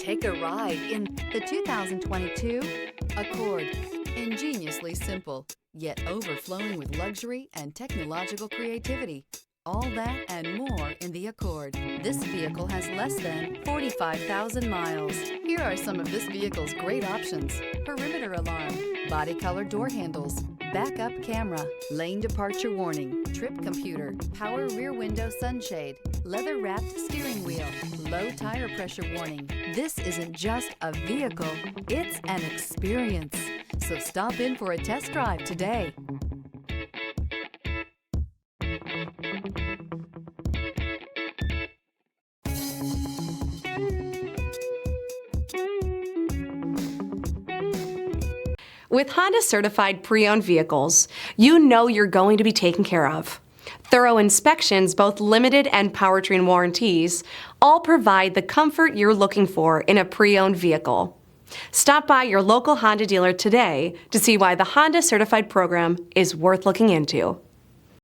Take a ride in the 2022 Accord. Ingeniously simple, yet overflowing with luxury and technological creativity. All that and more in the Accord. This vehicle has less than 45,000 miles. Here are some of this vehicle's great options: perimeter alarm, body color door handles, backup camera, lane departure warning, trip computer, power rear window sunshade, leather wrapped steering wheel, low tire pressure warning. This isn't just a vehicle, it's an experience. So stop in for a test drive today. With Honda certified pre-owned vehicles, you know you're going to be taken care of. Thorough inspections, both limited and powertrain warranties, all provide the comfort you're looking for in a pre-owned vehicle. Stop by your local Honda dealer today to see why the Honda certified program is worth looking into.